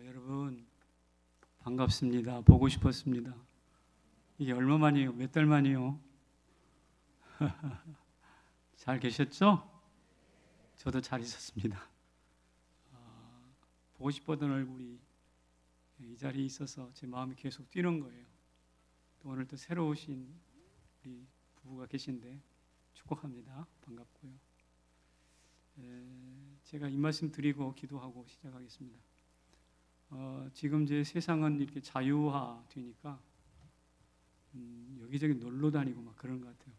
여러분 반갑습니다. 보고 싶었습니다. 이게 얼마 만이에요? 몇 달 만이요? 잘 계셨죠? 저도 잘 있었습니다. 보고 싶었던 얼굴이 이 자리에 있어서 제 마음이 계속 뛰는 거예요. 또 오늘 또 새로 오신 우리 부부가 계신데 축복합니다. 반갑고요. 제가 이 말씀 드리고 기도하고 시작하겠습니다. 지금 이제 세상은 이렇게 자유화 되니까 여기저기 놀러 다니고 막 그런 것 같아요.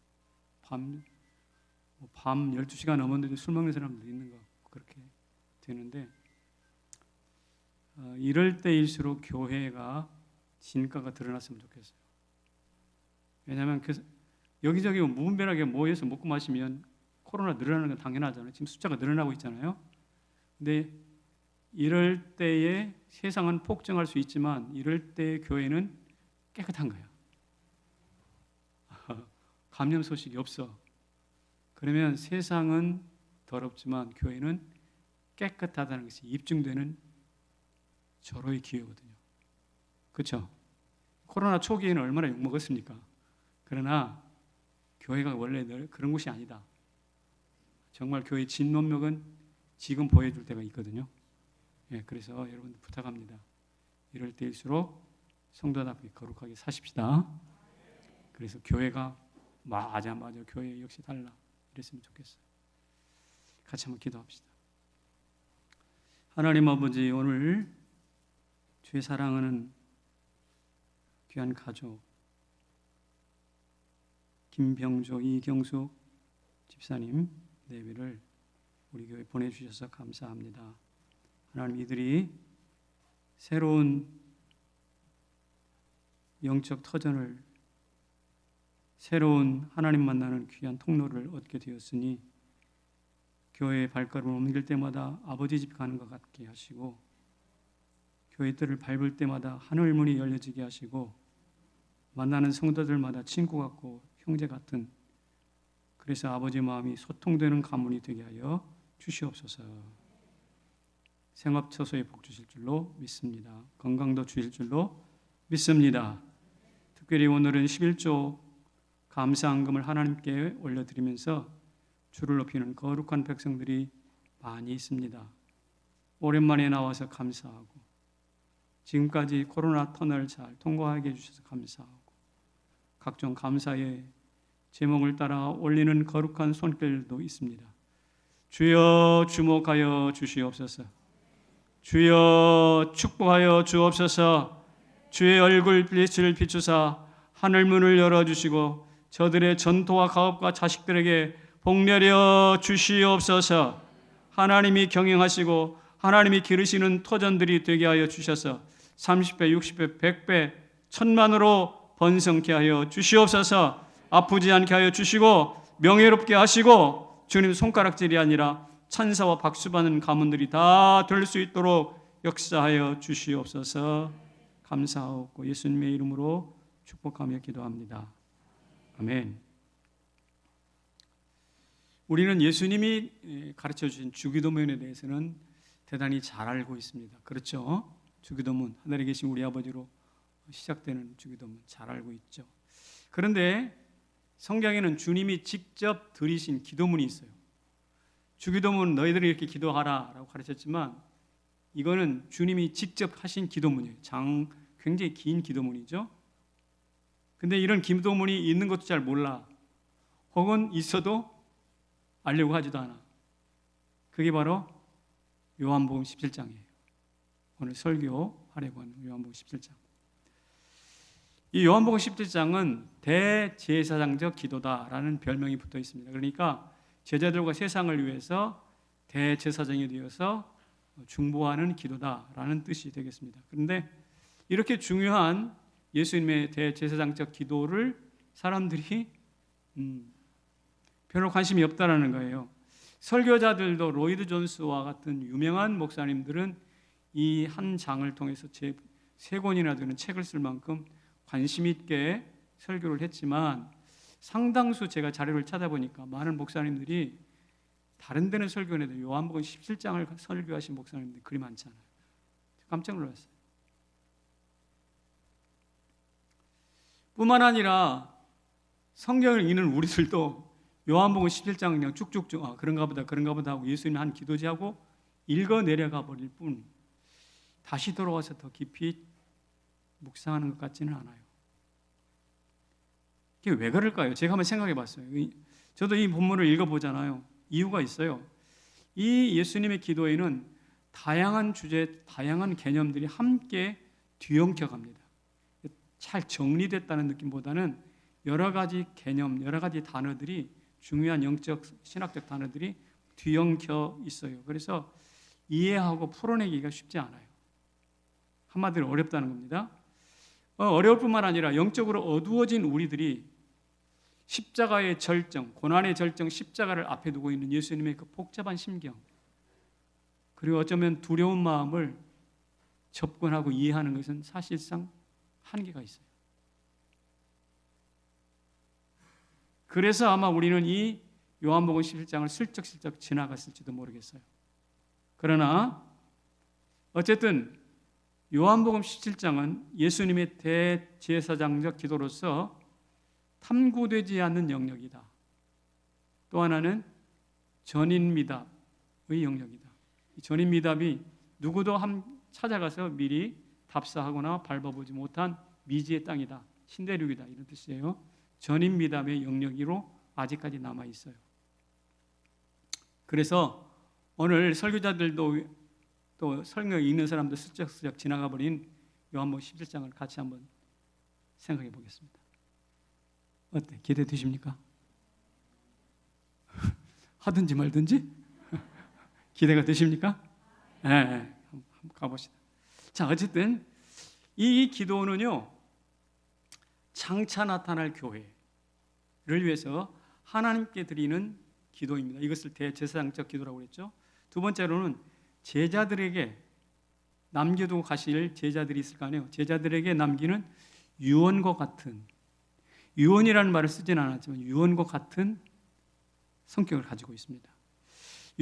밤 12시가 넘었는데 술 먹는 사람도 있는 것 같고 그렇게 되는데 이럴 때일수록 교회가 진가가 드러났으면 좋겠어요. 왜냐하면 여기저기 무분별하게 모여서 먹고 마시면 코로나 늘어나는 건 당연하잖아요. 지금 숫자가 늘어나고 있잖아요. 근데 이럴 때에 세상은 폭증할 수 있지만 이럴 때 교회는 깨끗한 거예요. 감염 소식이 없어. 그러면 세상은 더럽지만 교회는 깨끗하다는 것이 입증되는 절호의 기회거든요. 그렇죠? 코로나 초기에는 얼마나 욕먹었습니까? 그러나 교회가 원래 그런 곳이 아니다. 정말 교회의 진면목은 지금 보여줄 때가 있거든요. 그래서 여러분 부탁합니다. 이럴 때일수록 성도답게 거룩하게 사십시다. 그래서 교회가 맞아 교회 역시 달라 이랬으면 좋겠어요. 같이 한번 기도합시다. 하나님 아버지, 오늘 주의 사랑하는 귀한 가족 김병조, 이경숙 집사님 예배를 우리 교회 보내주셔서 감사합니다. 하나님, 이들이 새로운 영적 터전을, 새로운 하나님 만나는 귀한 통로를 얻게 되었으니 교회의 발걸음을 옮길 때마다 아버지 집 가는 것 같게 하시고 교회 뜰을 밟을 때마다 하늘 문이 열려지게 하시고 만나는 성도들마다 친구 같고 형제 같은, 그래서 아버지 마음이 소통되는 가문이 되게 하여 주시옵소서. 생업 처소에 복 주실 줄로 믿습니다. 건강도 주실 줄로 믿습니다. 특별히 오늘은 11조 감사헌금을 하나님께 올려드리면서 주를 높이는 거룩한 백성들이 많이 있습니다. 오랜만에 나와서 감사하고 지금까지 코로나 터널 잘 통과하게 해주셔서 감사하고 각종 감사의 제목을 따라 올리는 거룩한 손길도 있습니다. 주여 주목하여 주시옵소서. 주여 축복하여 주옵소서. 주의 얼굴 빛을 비추사 하늘문을 열어주시고 저들의 전토와 가업과 자식들에게 복내려 주시옵소서. 하나님이 경영하시고 하나님이 기르시는 터전들이 되게 하여 주셔서 30배, 60배, 100배, 1000만으로 번성케 하여 주시옵소서. 아프지 않게 하여 주시고 명예롭게 하시고 주님 손가락질이 아니라 찬사와 박수받는 가문들이 다 될 수 있도록 역사하여 주시옵소서. 감사하고 예수님의 이름으로 축복하며 기도합니다. 아멘. 우리는 예수님이 가르쳐 주신 주기도문에 대해서는 대단히 잘 알고 있습니다. 그렇죠? 주기도문, 하늘에 계신 우리 아버지로 시작되는 주기도문 잘 알고 있죠. 그런데 성경에는 주님이 직접 드리신 기도문이 있어요. 주기도문 너희들이 이렇게 기도하라 라고 가르쳤지만 이거는 주님이 직접 하신 기도문이에요. 굉장히 긴 기도문이죠. 근데 이런 기도문이 있는 것도 잘 몰라. 혹은 있어도 알려고 하지도 않아. 그게 바로 요한복음 17장이에요. 오늘 설교하려고 하는 요한복음 17장. 이 요한복음 17장은 대제사장적 기도다라는 별명이 붙어 있습니다. 그러니까 제자들과 세상을 위해서 대제사장이 되어서 중보하는 기도다라는 뜻이 되겠습니다. 그런데 이렇게 중요한 예수님의 대제사장적 기도를 사람들이 별로 관심이 없다라는 거예요. 설교자들도 로이드 존스와 같은 유명한 목사님들은 이 한 장을 통해서 세 권이나 되는 책을 쓸 만큼 관심 있게 설교를 했지만 상당수 제가 자료를 찾아보니까 많은 목사님들이 다른 데는 설교해도 요한복음 17장을 설교하신 목사님들이 그리 많잖아요. 깜짝 놀랐어요. 뿐만 아니라 성경을 읽는 우리들도 요한복음 17장 그냥 쭉쭉쭉 그런가 보다 하고 예수님 한 기도지하고 읽어 내려가 버릴 뿐 다시 돌아와서 더 깊이 묵상하는 것 같지는 않아요. 이게 왜 그럴까요? 제가 한번 생각해 봤어요. 저도 이 본문을 읽어보잖아요. 이유가 있어요. 이 예수님의 기도에는 다양한 주제, 다양한 개념들이 함께 뒤엉켜 갑니다. 잘 정리됐다는 느낌보다는 여러 가지 개념, 여러 가지 단어들이 중요한 영적, 신학적 단어들이 뒤엉켜 있어요. 그래서 이해하고 풀어내기가 쉽지 않아요. 한마디로 어렵다는 겁니다. 어려울 뿐만 아니라 영적으로 어두워진 우리들이 십자가의 절정, 고난의 절정, 십자가를 앞에 두고 있는 예수님의 그 복잡한 심경, 그리고 어쩌면 두려운 마음을 접근하고 이해하는 것은 사실상 한계가 있어요. 그래서 아마 우리는 이 요한복음 11장을 슬쩍슬쩍 지나갔을지도 모르겠어요. 그러나 어쨌든 요한복음 17장은 예수님의 대제사장적 기도로서 탐구되지 않는 영역이다. 또 하나는 전인미답의 영역이다. 이 전인미답이 누구도 찾아가서 미리 답사하거나 밟아보지 못한 미지의 땅이다. 신대륙이다. 이런 뜻이에요. 전인미답의 영역으로 아직까지 남아있어요. 그래서 오늘 설교자들도 또 설교 읽는 사람도 슬쩍슬쩍 지나가 버린 요한복음 17장을 같이 한번 생각해 보겠습니다. 어때? 기대되십니까? 하든지 말든지? 기대가 되십니까? 네, 한번 가봅시다. 자, 어쨌든 이 기도는요, 장차 나타날 교회를 위해서 하나님께 드리는 기도입니다. 이것을 대제사장적 기도라고 그랬죠. 두 번째로는 제자들에게 남겨두고 가실 제자들이 있을 거 아니에요. 제자들에게 남기는 유언과 같은, 유언이라는 말을 쓰진 않았지만 유언과 같은 성격을 가지고 있습니다.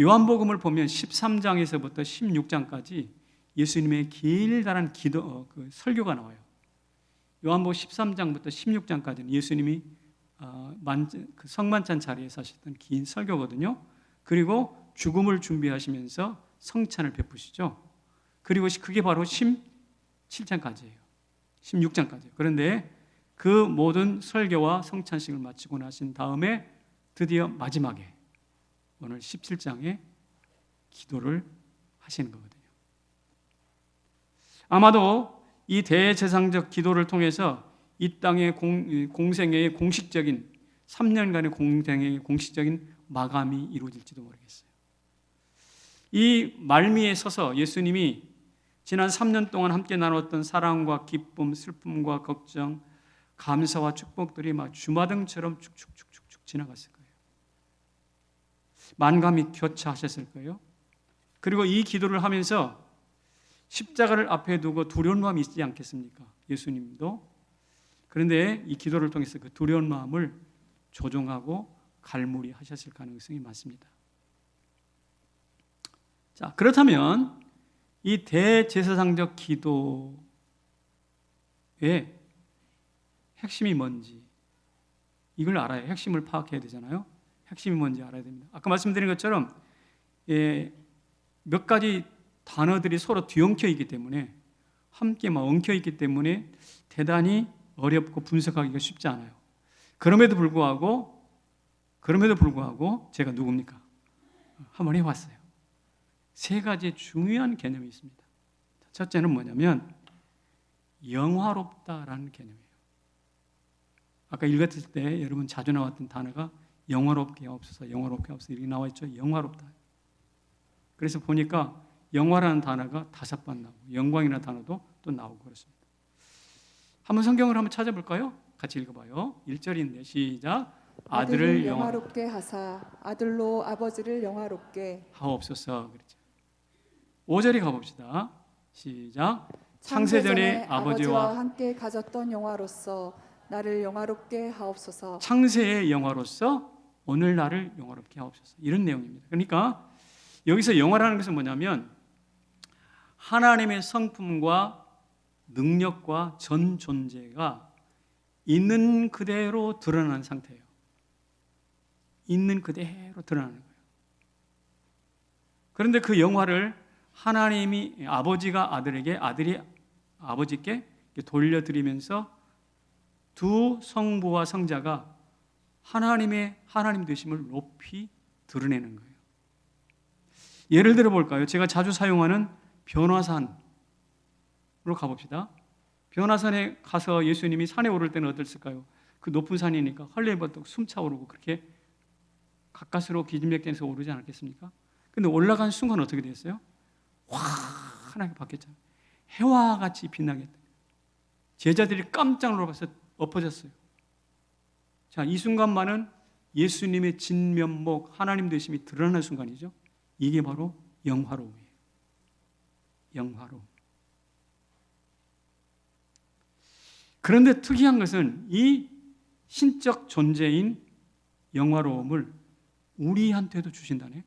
요한복음을 보면 13장에서부터 16장까지 예수님의 길다란 설교가 나와요. 요한복음 13장부터 16장까지는 예수님이 성만찬 자리에서 하셨던 긴 설교거든요. 그리고 죽음을 준비하시면서 성찬을 베푸시죠. 그리고 그게 바로 17장까지예요. 16장까지예요. 그런데 그 모든 설교와 성찬식을 마치고 나신 다음에 드디어 마지막에 오늘 17장에 기도를 하시는 거거든요. 아마도 이 대제사장적 기도를 통해서 이 땅의 공생애의 공식적인 3년간의 공생애의 공식적인 마감이 이루어질지도 모르겠어요. 이 말미에 서서 예수님이 지난 3년 동안 함께 나눴던 사랑과 기쁨, 슬픔과 걱정, 감사와 축복들이 막 주마등처럼 축축축축 지나갔을 거예요. 만감이 교차하셨을 거예요. 그리고 이 기도를 하면서 십자가를 앞에 두고 두려운 마음이 있지 않겠습니까? 예수님도. 그런데 이 기도를 통해서 그 두려운 마음을 조종하고 갈무리하셨을 가능성이 많습니다. 자, 그렇다면 이 대제사장적 기도의 핵심이 뭔지 이걸 알아야 핵심을 파악해야 되잖아요. 핵심이 뭔지 알아야 됩니다. 아까 말씀드린 것처럼 몇 가지 단어들이 서로 뒤엉켜 있기 때문에 함께 막 엉켜 있기 때문에 대단히 어렵고 분석하기가 쉽지 않아요. 그럼에도 불구하고 제가 누굽니까? 한번 해봤어요. 세 가지 중요한 개념이 있습니다. 첫째는 뭐냐면 영화롭다라는 개념이에요. 아까 읽었을 때 여러분 자주 나왔던 단어가 영화롭게 하옵소서, 영화롭게 하옵소서 이렇게 나와 있죠. 영화롭다. 그래서 보니까 영화라는 단어가 5번 나오고 영광이라는 단어도 또 나오고 그렇습니다. 한번 성경을 한번 찾아볼까요? 같이 읽어봐요. 1절인데 시작. 아들을 영화롭게 하사 아들로 아버지를 영화롭게 하옵소서. 그렇죠. 5절에 가봅시다. 시작. 창세전에 아버지와 함께 가졌던 영화로서 나를 영화롭게 하옵소서. 창세의 영화로서 오늘 나를 영화롭게 하옵소서. 이런 내용입니다. 그러니까 여기서 영화라는 것은 뭐냐면 하나님의 성품과 능력과 전 존재가 있는 그대로 드러나는 상태예요. 있는 그대로 드러나는 거예요. 그런데 그 영화를 하나님이 아버지가 아들에게, 아들이 아버지께 돌려드리면서 두 성부와 성자가 하나님 되심을 높이 드러내는 거예요. 예를 들어 볼까요? 제가 자주 사용하는 변화산으로 가봅시다. 변화산에 가서 예수님이 산에 오를 때는 어땠을까요? 그 높은 산이니까 헐레벌떡 숨차오르고 그렇게 가까스로 기진맥진해서 오르지 않았겠습니까? 근데 올라간 순간 어떻게 됐어요? 환하게 바뀌었잖아요. 해와 같이 빛나게 됐어요. 제자들이 깜짝 놀라서 엎어졌어요. 자, 이 순간만은 예수님의 진면목, 하나님 되심이 드러나는 순간이죠. 이게 바로 영화로움이에요. 영화로움. 그런데 특이한 것은 이 신적 존재인 영화로움을 우리한테도 주신다네.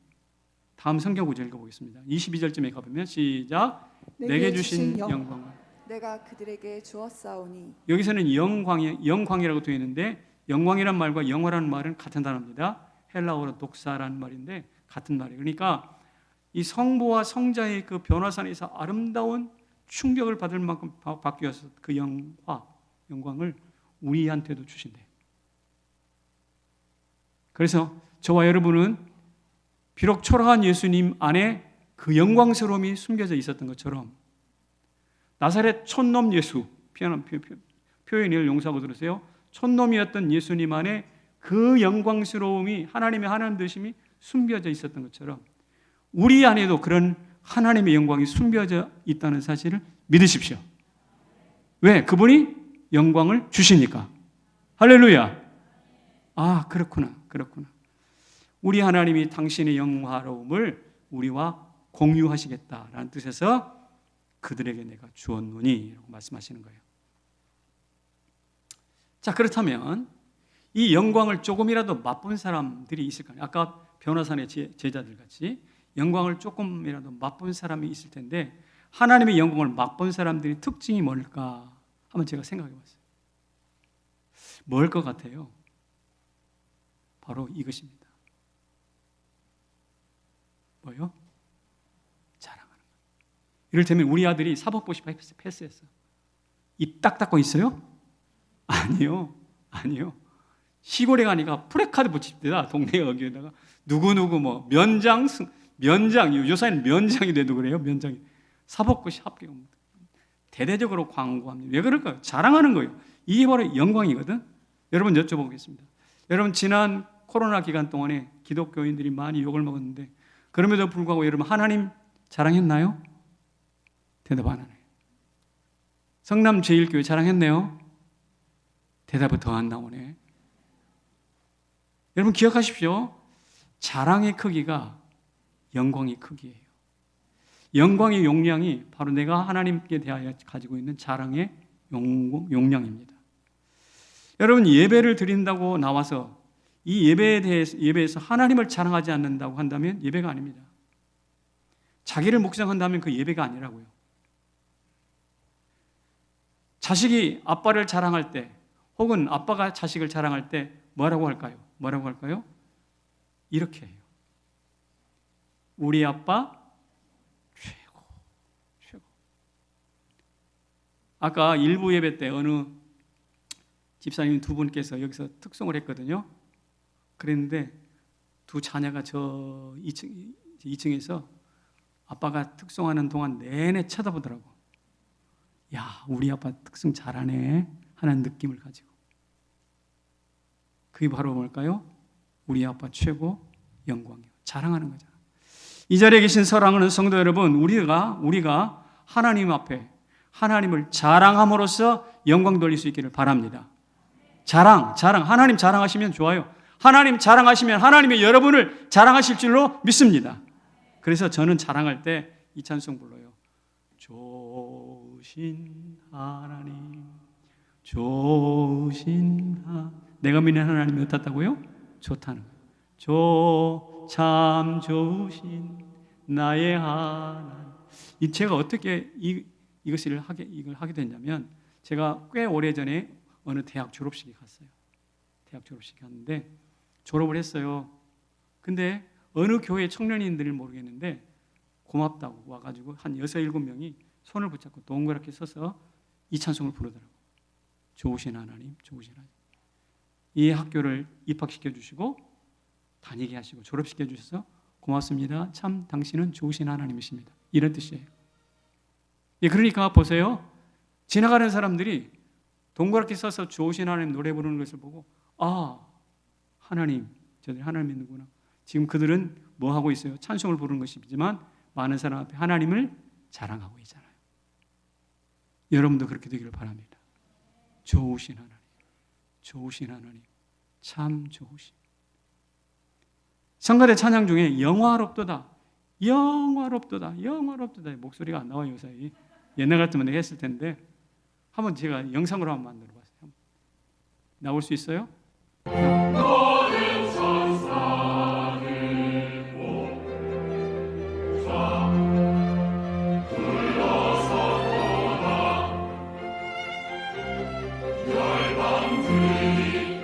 다음 성경 구절 읽어보겠습니다. 22절쯤에 가보면 시작. 내게 주신 영광을 내가 그들에게 주었사오니. 여기서는 영광이라고 되어 있는데 영광이란 말과 영화라는 말은 같은 단어입니다. 헬라어로 독사라는 말인데 같은 말이에요. 그러니까 이 성부와 성자의 그 변화산에서 아름다운 충격을 받을 만큼 바뀌어서 그 영광을 우리한테도 주신대. 그래서 저와 여러분은 비록 초라한 예수님 안에 그 영광스러움이 숨겨져 있었던 것처럼 나사렛 촌놈 예수, 표현을 용서하고 들으세요. 촌놈이었던 예수님 안에 그 영광스러움이 하나님 되심이 숨겨져 있었던 것처럼 우리 안에도 그런 하나님의 영광이 숨겨져 있다는 사실을 믿으십시오. 왜? 그분이 영광을 주시니까. 할렐루야. 아, 그렇구나. 우리 하나님이 당신의 영화로움을 우리와 공유하시겠다라는 뜻에서 그들에게 내가 주었노니 라고 말씀하시는 거예요. 자, 그렇다면 이 영광을 조금이라도 맛본 사람들이 있을까요? 아까 변화산의 제자들 같이 영광을 조금이라도 맛본 사람이 있을 텐데 하나님의 영광을 맛본 사람들의 특징이 뭘까 한번 제가 생각해 봤어요. 뭘 것 같아요? 바로 이것입니다. 뭐요? 자랑하는 거예요. 이를테면 우리 아들이 사법고시 패스했어. 입 딱 닫고 있어요? 아니요. 시골에 가니까 프레카드 붙입니다. 동네 여기에다가 누구누구 뭐 면장 요사이는 면장이 돼도 그래요. 면장이 사법고시 합격. 대대적으로 광고합니다. 왜 그럴까요? 자랑하는 거예요. 이게 바로 영광이거든. 여러분 여쭤보겠습니다. 여러분 지난 코로나 기간 동안에 기독교인들이 많이 욕을 먹었는데 그럼에도 불구하고 여러분 하나님 자랑했나요? 대답 안 하네요. 성남제일교회 자랑했네요. 대답이 더 안 나오네. 여러분 기억하십시오. 자랑의 크기가 영광의 크기예요. 영광의 용량이 바로 내가 하나님께 대하여 가지고 있는 자랑의 용량입니다. 여러분 예배를 드린다고 나와서 이 예배에서 하나님을 자랑하지 않는다고 한다면 예배가 아닙니다. 자기를 묵상한다면 그 예배가 아니라고요. 자식이 아빠를 자랑할 때 혹은 아빠가 자식을 자랑할 때 뭐라고 할까요? 이렇게 해요. 우리 아빠 최고. 아까 일부 예배 때 어느 집사님 두 분께서 여기서 특송을 했거든요. 그랬는데 두 자녀가 저 2층에서 아빠가 특송하는 동안 내내 쳐다보더라고. 야, 우리 아빠 특송 잘하네 하는 느낌을 가지고. 그게 바로 뭘까요? 우리 아빠 최고 영광이요. 자랑하는 거잖아. 이 자리에 계신 사랑하는 성도 여러분, 우리가 하나님 앞에 하나님을 자랑함으로써 영광 돌릴 수 있기를 바랍니다. 자랑. 하나님 자랑하시면 좋아요. 하나님 자랑하시면 하나님이 여러분을 자랑하실 줄로 믿습니다. 그래서 저는 자랑할 때 이 찬송 불러요. 좋으신 하나님, 내가 믿는 하나님이 어떻다고요? 좋다는 거예요. 참 좋으신 나의 하나님. 제가 어떻게 이걸 하게 됐냐면, 제가 꽤 오래전에 어느 대학 졸업식에 갔어요. 대학 졸업식에 갔는데 졸업을 했어요. 근데 어느 교회 청년인들을 모르겠는데 고맙다고 와가지고 한 6, 7명이 손을 붙잡고 동그랗게 서서 이 찬송을 부르더라고요. 좋으신 하나님, 좋으신 하나님. 이 학교를 입학시켜 주시고 다니게 하시고 졸업시켜 주셔서 고맙습니다. 참 당신은 좋으신 하나님이십니다. 이런 뜻이에요. 예, 그러니까 보세요. 지나가는 사람들이 동그랗게 서서 좋으신 하나님 노래 부르는 것을 보고, 아, 하나님, 저들 하나님 믿는구나. 지금 그들은 뭐 하고 있어요? 찬송을 부르는 것이지만 많은 사람 앞에 하나님을 자랑하고 있잖아요. 여러분도 그렇게 되기를 바랍니다. 좋으신 하나님, 좋으신 하나님, 참 좋으신. 성가대 찬양 중에 영화롭도다, 영화롭도다, 영화롭도다 목소리가 안 나와요. 요새 옛날 같으면 내가 했을 텐데 한번 제가 영상으로 한번 만들어 봤어요. 나올 수 있어요? 너는 천사를 모사 둘러섰도다 열방들이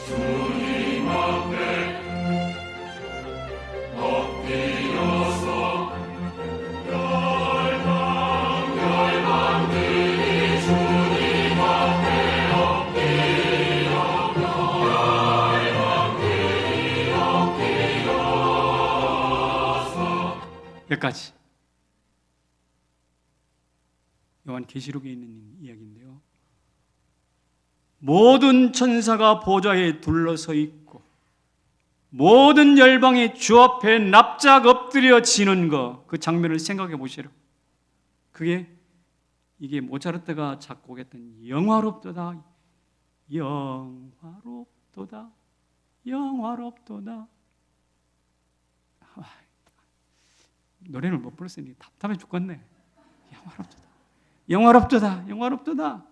주님 앞에 엎드려서 열방들이 주님 앞에 여기까지. 요한계시록에 있는 이야기인데요. 모든 천사가 보좌에 둘러서 있고 모든 열방이 주 앞에 납작 엎드려 지는 거, 그 장면을 생각해 보시라. 이게 모차르트가 작곡했던 영화롭도다, 영화롭도다, 영화롭도다. 노래를 못 불렀으니 답답해 죽겠네. 영화롭도다, 영화롭도다, 영화롭도다.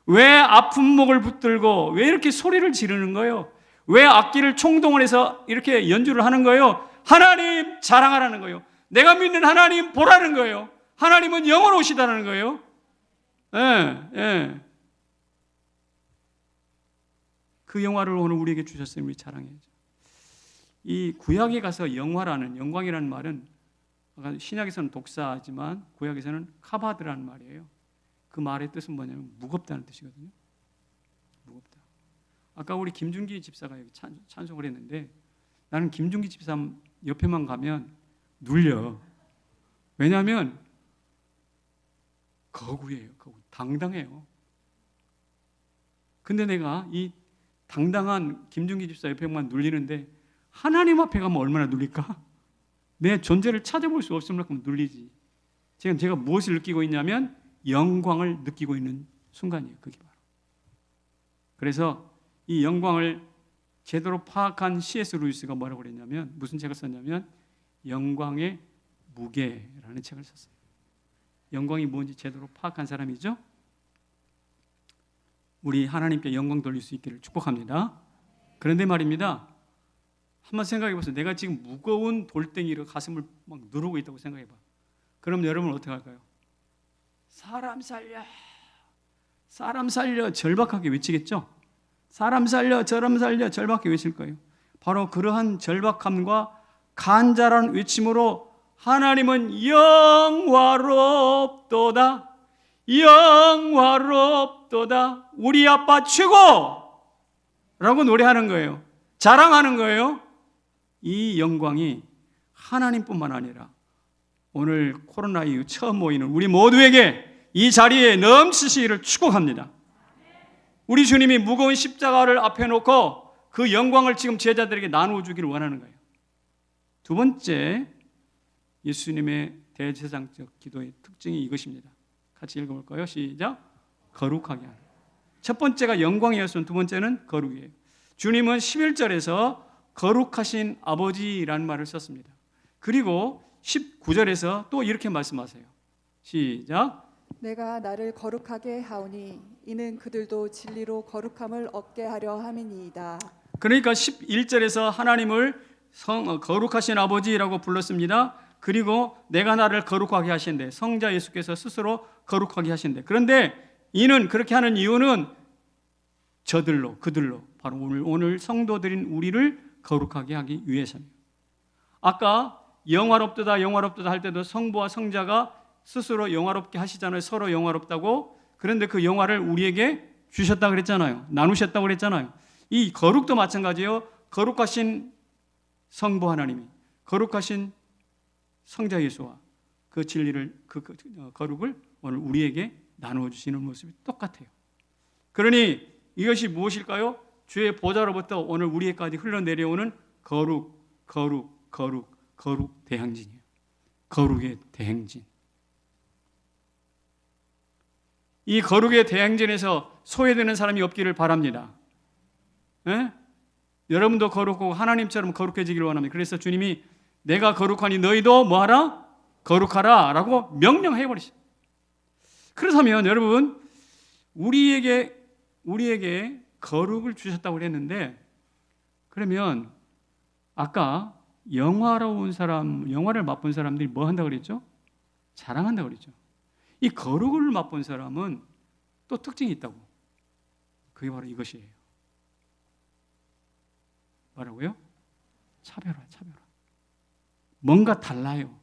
왜 아픈 목을 붙들고 왜 이렇게 소리를 지르는 거예요? 왜 악기를 총동을 해서 이렇게 연주를 하는 거예요? 하나님 자랑하라는 거예요. 내가 믿는 하나님 보라는 거예요. 하나님은 영원하시다는 거예요. 예. 그 영화를 오늘 우리에게 주셨으니 우리 자랑해야죠. 이 구약에 가서 영광이라는 말은 신약에서는 독사지만 구약에서는 카바드라는 말이에요. 그 말의 뜻은 뭐냐면 무겁다는 뜻이거든요. 무겁다. 아까 우리 김준기 집사가 여기 찬송을 했는데 나는 김준기 집사 옆에만 가면 눌려. 왜냐하면 거구예요. 거구. 당당해요. 근데 내가 이 당당한 김준기 집사 옆에만 눌리는데 하나님 앞에 가면 얼마나 눌릴까? 내 존재를 찾아볼 수 없을 만큼 눌리지. 지금 제가 무엇을 느끼고 있냐면 영광을 느끼고 있는 순간이에요. 그게 바로. 그래서 이 영광을 제대로 파악한 C.S. 루이스가 뭐라고 그랬냐면, 무슨 책을 썼냐면 영광의 무게라는 책을 썼어요. 영광이 뭔지 제대로 파악한 사람이죠. 우리 하나님께 영광 돌릴 수 있기를 축복합니다. 그런데 말입니다, 한번 생각해 보세요. 내가 지금 무거운 돌덩이로 가슴을 막 누르고 있다고 생각해 봐. 그럼 여러분 어떻게 할까요? 사람 살려, 사람 살려 절박하게 외치겠죠? 사람 살려, 사람 살려 절박하게 외칠 거예요. 바로 그러한 절박함과 간절한 외침으로 하나님은 영화롭도다, 영화롭도다, 우리 아빠 최고! 라고 노래하는 거예요. 자랑하는 거예요. 이 영광이 하나님뿐만 아니라 오늘 코로나 이후 처음 모이는 우리 모두에게 이 자리에 넘치시기를 축복합니다. 우리 주님이 무거운 십자가를 앞에 놓고 그 영광을 지금 제자들에게 나누어 주기를 원하는 거예요. 두 번째, 예수님의 대제사장적 기도의 특징이 이것입니다. 같이 읽어볼까요? 시작. 거룩하게 하는. 첫 번째가 영광이었으면 두 번째는 거룩이에요. 주님은 11절에서 거룩하신 아버지라는 말을 썼습니다. 그리고 19절에서 또 이렇게 말씀하세요. 시작. 내가 나를 거룩하게 하오니 이는 그들도 진리로 거룩함을 얻게 하려 함이니이다. 그러니까 11절에서 하나님을 거룩하신 아버지라고 불렀습니다. 그리고 내가 나를 거룩하게 하신대. 성자 예수께서 스스로 거룩하게 하신대. 그런데 이는 그렇게 하는 이유는 그들로 바로 오늘 성도들인 우리를 거룩하게 하기 위해서입니다. 아까 영화롭다 할 때도 성부와 성자가 스스로 영화롭게 하시잖아요. 서로 영화롭다고. 그런데 그 영화를 우리에게 주셨다고 그랬잖아요. 나누셨다고 그랬잖아요. 이 거룩도 마찬가지예요. 거룩하신 성부 하나님이, 거룩하신 성자 예수와 그 진리를, 거룩을 오늘 우리에게 나누어 주시는 모습이 똑같아요. 그러니 이것이 무엇일까요? 주의 보좌로부터 오늘 우리에게까지 흘러내려오는 거룩 대행진이에요. 거룩의 대행진. 이 거룩의 대행진에서 소외되는 사람이 없기를 바랍니다. 예? 여러분도 거룩하고 하나님처럼 거룩해지기를 원합니다. 그래서 주님이 내가 거룩하니 너희도 뭐하라? 거룩하라 라고 명령해 버리십니다. 그렇다면 여러분, 우리에게 거룩을 주셨다고 그랬는데, 그러면 아까 영화로운 사람, 영화를 맛본 사람들이 뭐 한다고 그랬죠? 자랑한다고 그랬죠. 이 거룩을 맛본 사람은 또 특징이 있다고. 그게 바로 이것이에요. 뭐라고요? 차별화. 뭔가 달라요.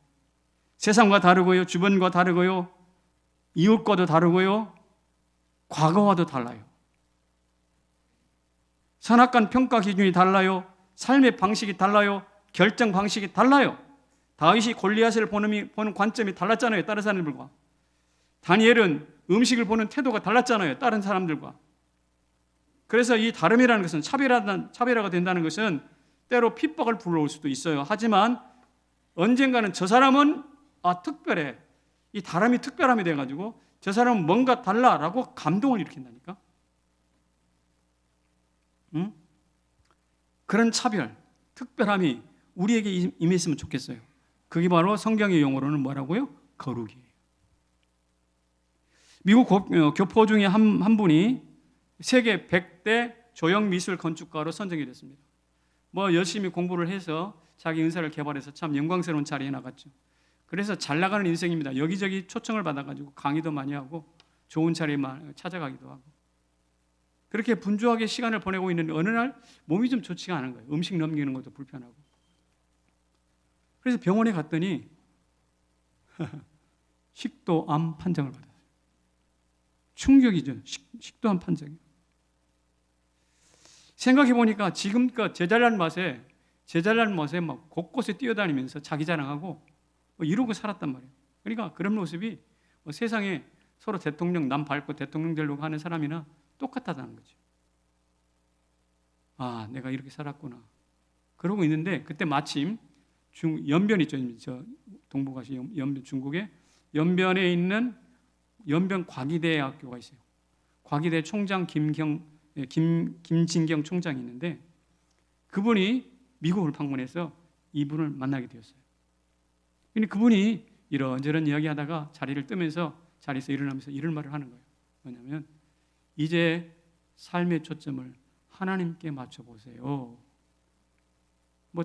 세상과 다르고요, 주변과 다르고요, 이웃과도 다르고요, 과거와도 달라요. 선악관 평가 기준이 달라요. 삶의 방식이 달라요. 결정 방식이 달라요. 다윗이 골리앗을 보는 관점이 달랐잖아요. 다른 사람들과. 다니엘은 음식을 보는 태도가 달랐잖아요. 다른 사람들과. 그래서 이 다름이라는 것은 차별화가 된다는 것은 때로 핍박을 불러올 수도 있어요. 하지만 언젠가는 저 사람은 특별해. 이 다름이 특별함이 돼가지고 저 사람은 뭔가 달라라고 감동을 일으킨다니까. 응? 그런 차별, 특별함이 우리에게 임했으면 좋겠어요. 그게 바로 성경의 용어로는 뭐라고요? 거룩이에요. 미국 교포 중에 한 분이 세계 100대 조형 미술 건축가로 선정이 됐습니다. 열심히 공부를 해서 자기 은사를 개발해서 참 영광스러운 자리에 나갔죠. 그래서 잘 나가는 인생입니다. 여기저기 초청을 받아가지고 강의도 많이 하고 좋은 자리에 찾아가기도 하고, 그렇게 분주하게 시간을 보내고 있는 어느 날 몸이 좀 좋지가 않은 거예요. 음식 넘기는 것도 불편하고. 그래서 병원에 갔더니 식도암 판정을 받았어요. 충격이죠. 식도암 판정이. 생각해 보니까 지금껏 제잘난 맛에 막 곳곳에 뛰어다니면서 자기 자랑하고 이러고 살았단 말이에요. 그러니까 그런 모습이 세상에 서로 대통령 남 밟고 대통령 되려고 하는 사람이나 똑같다는 거죠. 내가 이렇게 살았구나. 그러고 있는데 그때 마침 연변 있죠. 저 동북아시 연변, 중국에 연변에 있는 연변 과기대학교가 있어요. 과기대 총장 김진경 총장이 있는데 그분이 미국을 방문해서 이분을 만나게 되었어요. 근데 그분이 이런저런 이야기하다가 자리를 뜨면서 자리에서 일어나면서 이런 말을 하는 거예요. 뭐냐면 이제 삶의 초점을 하나님께 맞춰보세요.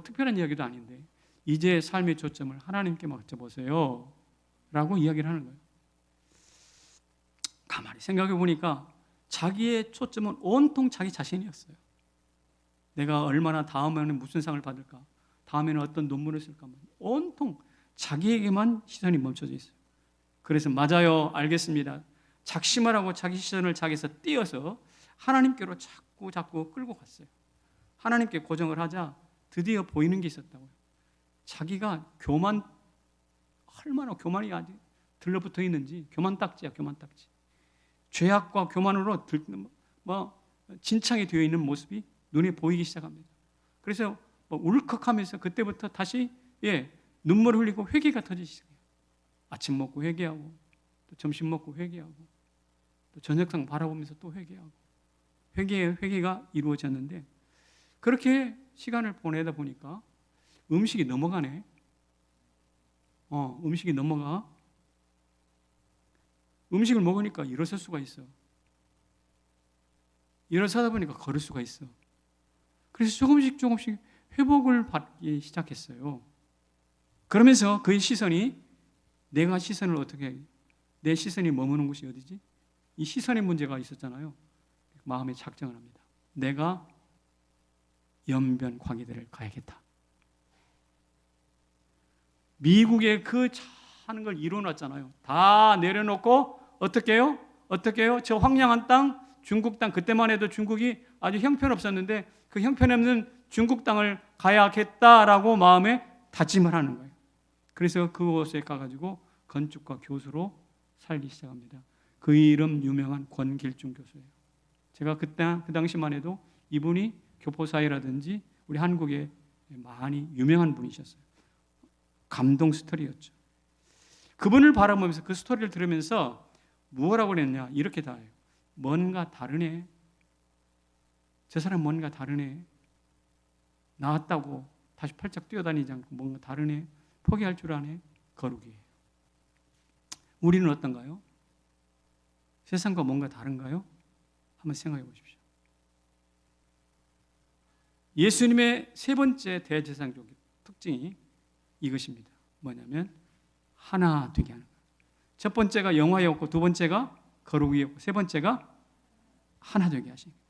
특별한 이야기도 아닌데 이제 삶의 초점을 하나님께 맞춰보세요 라고 이야기를 하는 거예요. 가만히 생각해 보니까 자기의 초점은 온통 자기 자신이었어요. 내가 얼마나 다음에는 무슨 상을 받을까, 다음에는 어떤 논문을 쓸까, 온통 자기에게만 시선이 멈춰져 있어요. 그래서 맞아요, 알겠습니다. 작심을 하고 자기 시선을 자기에서 띄어서 하나님께로 자꾸 끌고 갔어요. 하나님께 고정을 하자 드디어 보이는 게 있었다고요. 자기가 얼마나 교만이 아주 들러붙어 있는지, 교만딱지야, 교만딱지. 죄악과 교만으로 진창이 되어 있는 모습이 눈에 보이기 시작합니다. 그래서 울컥하면서 그때부터 다시 눈물을 흘리고 회개가 터지기 시작해요. 아침 먹고 회개하고, 또 점심 먹고 회개하고, 또 저녁상 바라보면서 또 회개하고, 회개가 이루어졌는데, 그렇게 시간을 보내다 보니까 음식이 넘어가네. 음식이 넘어가. 음식을 먹으니까 일어설 수가 있어. 일어서다 보니까 걸을 수가 있어. 그래서 조금씩 회복을 받기 시작했어요. 그러면서 그의 시선이 내가 시선을 어떻게 해? 내 시선이 머무는 곳이 어디지? 이 시선의 문제가 있었잖아요. 마음에 작정을 합니다. 내가 연변 광야들을 가야겠다. 미국에 그 하는 걸 이뤄놨잖아요. 다 내려놓고 어떻게 해요? 어떻게 해요? 저 황량한 땅, 중국 땅, 그때만 해도 중국이 아주 형편없었는데 그 형편없는 중국 땅을 가야겠다라고 마음에 다짐을 하는 거예요. 그래서 그곳에 가가지고 건축과 교수로 살기 시작합니다. 그 이름 유명한 권길중 교수예요. 제가 그 당시만 해도 이분이 교포사회라든지 우리 한국에 많이 유명한 분이셨어요. 감동 스토리였죠. 그분을 바라보면서 그 스토리를 들으면서 뭐라고 그랬냐? 이렇게 다 해요. 뭔가 다르네. 저 사람 뭔가 다르네. 나왔다고 다시 팔짝 뛰어다니지 않고 뭔가 다르네. 포기할 줄 아네. 거룩이에요. 우리는 어떤가요? 세상과 뭔가 다른가요? 한번 생각해 보십시오. 예수님의 세 번째 대제사장적 특징이 이것입니다. 뭐냐면 하나 되게 하는 거예요. 첫 번째가 영화였고 두 번째가 거룩이었고 세 번째가 하나 되게 하신 거예요.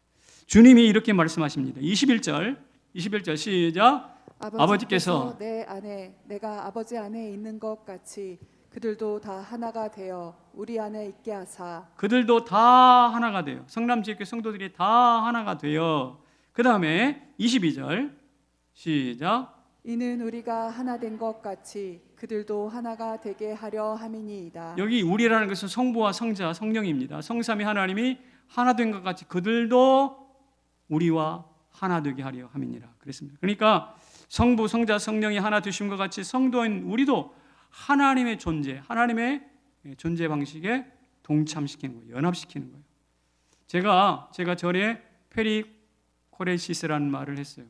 주님이 이렇게 말씀하십니다. 21절 시작. 아버지께서 내 안에 내가 아버지 안에 있는 것 같이 그들도 다 하나가 되어 우리 안에 있게 하사. 그들도 다 하나가 돼요. 성남지역교 성도들이 다 하나가 되어. 그 다음에 22절 시작. 이는 우리가 하나 된 것 같이 그들도 하나가 되게 하려 함이니이다. 여기 우리라는 것은 성부와 성자, 성령입니다. 성삼위 하나님이 하나 된 것 같이 그들도 우리와 하나 되게 하려 함이니라 그랬습니다. 그러니까 성부, 성자, 성령이 하나 되신 것 같이 성도인 우리도 하나님의 존재, 하나님의 존재 방식에 동참시키는 거예요. 연합시키는 거예요. 제가 전에 페리코레시스라는 말을 했어요.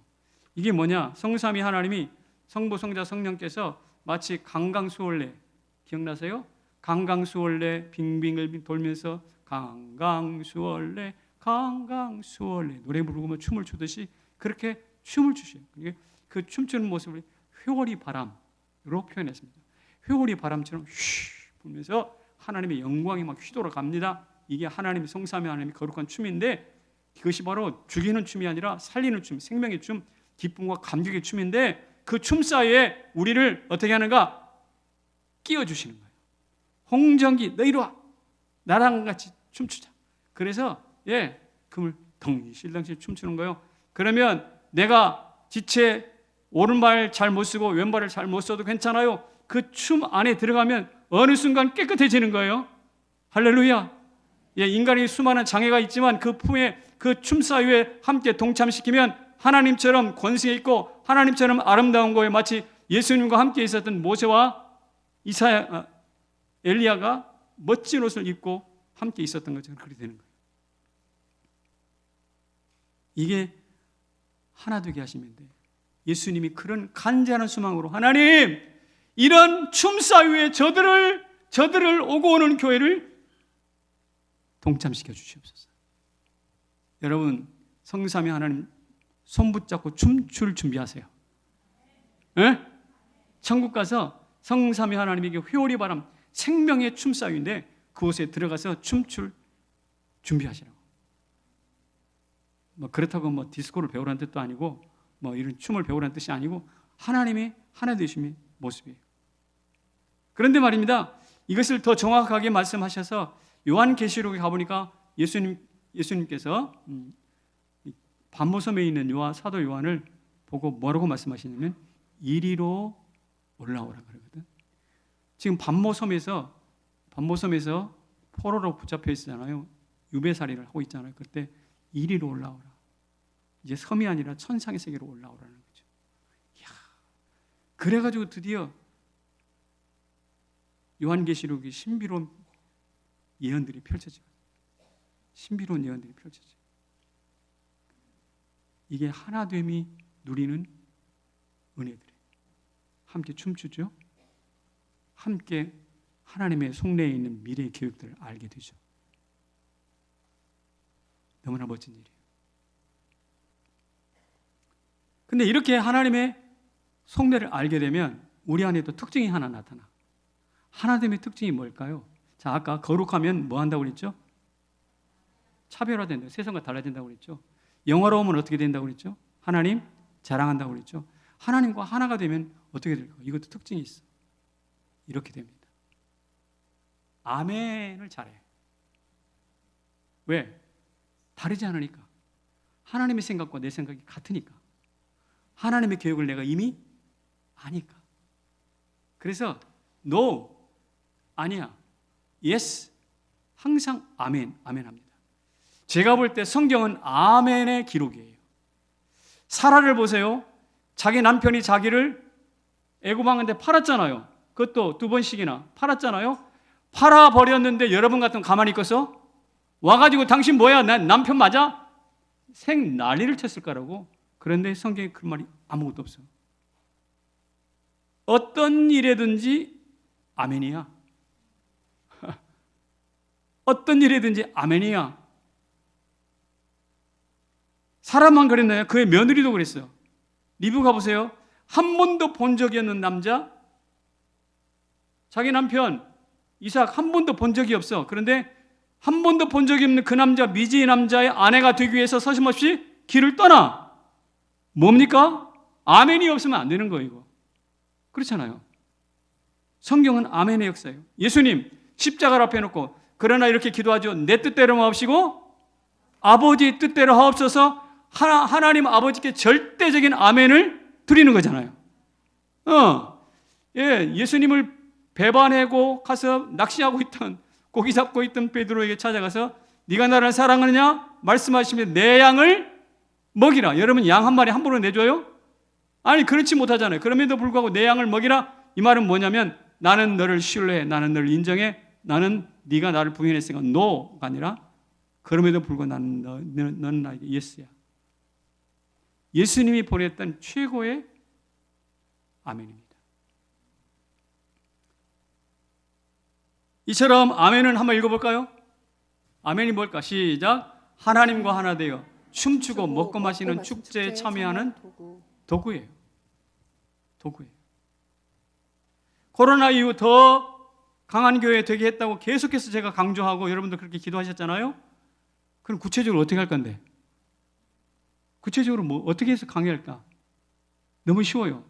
이게 뭐냐? 성삼위 하나님이 성부, 성자, 성령께서 마치 강강수월래, 기억나세요? 강강수월래 빙빙을 돌면서 강강수월래 노래 부르고 춤을 추듯이 그렇게 춤을 추셔요. 그 춤추는 모습을 회오리 바람으로 표현했습니다. 회오리 바람처럼 휘 불면서 하나님의 영광이 막 휘돌아 갑니다. 이게 하나님의 성삼위 하나님의 거룩한 춤인데 그것이 바로 죽이는 춤이 아니라 살리는 춤, 생명의 춤, 기쁨과 감격의 춤인데 그 춤 사이에 우리를 어떻게 하는가? 끼워주시는 거예요. 홍정기 너 이리 와. 나랑 같이 춤추자. 그래서 그물 덩실덩실 춤추는 거예요. 그러면 내가 지체 오른발 잘 못 쓰고 왼발을 잘 못 써도 괜찮아요. 그 춤 안에 들어가면 어느 순간 깨끗해지는 거예요. 할렐루야. 인간이 수많은 장애가 있지만 그 품에 그 춤 사이에 함께 동참시키면 하나님처럼 권세 있고 하나님처럼 아름다운 거예요. 마치 예수님과 함께 있었던 모세와 엘리야가 멋진 옷을 입고 함께 있었던 것처럼 그렇게 되는 거예요. 이게 하나 되게 하시면 돼요. 예수님이 그런 간절한 소망으로 하나님 이런 춤 사이에 저들을 오고 오는 교회를 동참시켜 주시옵소서. 여러분 성삼위 하나님 손 붙잡고 춤출 준비하세요. 천국 가서 성삼위 하나님에게 회오리 바람 생명의 춤 사위인데 그곳에 들어가서 춤출 준비하시라고. 그렇다고 디스코를 배우라는 뜻도 아니고 이런 춤을 배우라는 뜻이 아니고 하나님의 하나 되심의 모습이에요. 그런데 말입니다. 이것을 더 정확하게 말씀하셔서 요한계시록에 가보니까 예수님께서 반모섬에 있는 사도 요한을 보고 뭐라고 말씀하시냐면 이리로 올라오라 그러거든. 지금 반모섬에서 포로로 붙잡혀 있잖아요. 유배살이를 하고 있잖아요. 그때 이리로 올라오라. 이제 섬이 아니라 천상의 세계로 올라오라는 거죠. 그래가지고 드디어 요한계시록이 신비로운 예언들이 펼쳐지고 신비로운 예언들이 펼쳐져요. 이게 하나됨이 누리는 은혜들이에요. 함께 춤추죠. 함께 하나님의 속내에 있는 미래의 계획들을 알게 되죠. 너무나 멋진 일이에요. 근데 이렇게 하나님의 속내를 알게 되면 우리 안에도 특징이 하나 나타나. 하나됨의 특징이 뭘까요? 자, 아까 거룩하면 뭐 한다고 그랬죠? 차별화된다. 세상과 달라진다고 그랬죠. 영화로우면 어떻게 된다고 그랬죠? 하나님 자랑한다고 그랬죠. 하나님과 하나가 되면 어떻게 될까? 이것도 특징이 있어. 이렇게 됩니다. 아멘을 잘해. 왜? 다르지 않으니까. 하나님의 생각과 내 생각이 같으니까. 하나님의 계획을 내가 이미 아니까. 그래서 no, 아니야, yes, 항상 아멘, 아멘 합니다. 제가 볼 때 성경은 아멘의 기록이에요. 사라를 보세요. 자기 남편이 자기를 애고방한테 팔았잖아요. 그것도 2번씩이나 팔았잖아요. 팔아버렸는데 여러분 같으면 가만히 있겠어? 와가지고 당신 뭐야? 난 남편 맞아? 생 난리를 쳤을 거라고. 그런데 성경에 그런 말이 아무것도 없어. 어떤 일에든지 아멘이야. 어떤 일에든지 아멘이야. 사람만 그랬나요? 그의 며느리도 그랬어요. 리뷰 가보세요. 한 번도 본 적이 없는 남자, 자기 남편 이삭 한 번도 본 적이 없어. 그런데 한 번도 본 적이 없는 그 남자, 미지의 남자의 아내가 되기 위해서 서슴없이 길을 떠나. 뭡니까? 아멘이 없으면 안 되는 거예요, 이거. 그렇잖아요. 성경은 아멘의 역사예요. 예수님 십자가를 앞에 놓고 그러나 이렇게 기도하죠. 내 뜻대로 마옵시고 아버지의 뜻대로 하옵소서. 하나님 아버지께 절대적인 아멘을 드리는 거잖아요. 예수님을 배반하고 가서 낚시하고 있던, 고기 잡고 있던 베드로에게 찾아가서 네가 나를 사랑하느냐? 말씀하시면 내 양을 먹이라. 여러분 양 한 마리 함부로 내줘요? 아니 그렇지 못하잖아요. 그럼에도 불구하고 내 양을 먹이라. 이 말은 뭐냐면 나는 너를 신뢰해. 나는 너를 인정해. 나는 네가 나를 부인했으니까 no가 아니라 그럼에도 불구하고 너는 나에게 yes야. 예수님이 보냈던 최고의 아멘입니다. 이처럼 아멘은 한번 읽어볼까요? 아멘이 뭘까? 시작. 하나님과 하나 되어 춤추고 먹고 마시는 축제에 참여하는 도구예요. 도구예요. 코로나 이후 더 강한 교회 되게 했다고 계속해서 제가 강조하고 여러분도 그렇게 기도하셨잖아요. 그럼 구체적으로 어떻게 할 건데? 구체적으로 뭐 어떻게 해서 강의할까? 너무 쉬워요.